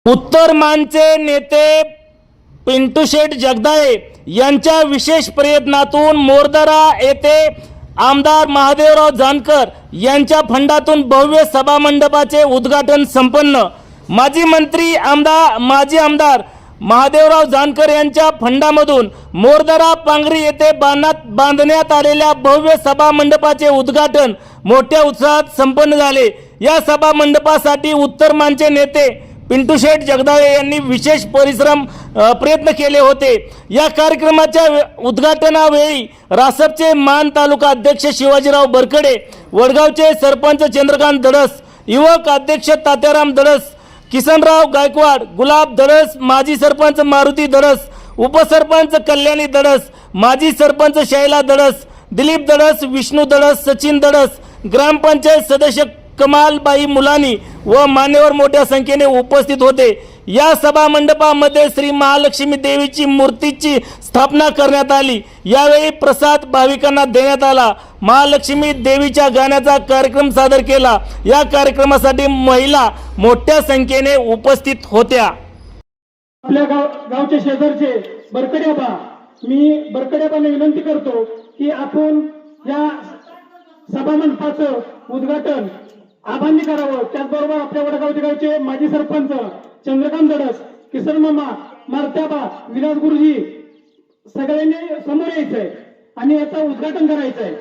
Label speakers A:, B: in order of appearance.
A: उत्तर मानचे नेते पिंटू शेठ जगदाळे यांच्या विशेष प्रयत्नातून मोरदरा येथे आमदार महादेवराव जानकर यांच्या फंडातून भव्य सभामंडपाचे उद्घाटन संपन्न। माजी आमदार महादेवराव जानकर यांच्या फंडामधून मोरदरा पांगरी येथे बांधण्यात आलेल्या भव्य सभामंडपाचे उद्घाटन मोठ्या उत्साहात संपन्न झाले। या सभामंडपासाठी उत्तर मानचे नेते पिंटू शेठ जगदाळे यांनी विशेष प्रयत्न केले होते। या कार्यक्रमाच्या उद्घाटनावेळी रासपचे मान तालुका अध्यक्ष शिवाजीराव बरकडे, वडगावचे सरपंच चंद्रकांत दडस, युवक अध्यक्ष तात्याराम दडस, किसनराव गायकवाड, गुलाब दडस, माजी सरपंच मारुती दडस, उपसरपंच कल्याणी दडस, माजी सरपंच शैला दडस, दिलीप दडस, विष्णू दडस, सचिन दडस, ग्रामपंचायत सदस्य कमालबाई मुलानी व मान्यवर मोठ्या संख्येने उपस्थित होते। या सभा मंडपामध्ये श्री महालक्ष्मी देवीची मूर्तीची स्थापना करण्यात आली। यावेळी प्रसाद भाविकांना देण्यात आला। महालक्ष्मी देवीच्या गाण्याचा कार्यक्रम सादर केला। या कार्यक्रमासाठी महिला मोठ्या संख्येने उपस्थित होत्या।
B: आपल्या गावचे शेजारचे बरकड्याबा, मी बरकड्याबाने विनंती करतो की आपण या सभा मंडपाचं उद्घाटन आबांनी करावं। त्याचबरोबर आपल्या वडगावच्या गावचे माजी सरपंच चंद्रकांत दडस, किसन मामा, मारत्याबा, विलास गुरुजी सगळ्यांनी समोर यायचंय आणि याचं उद्घाटन करायचंय।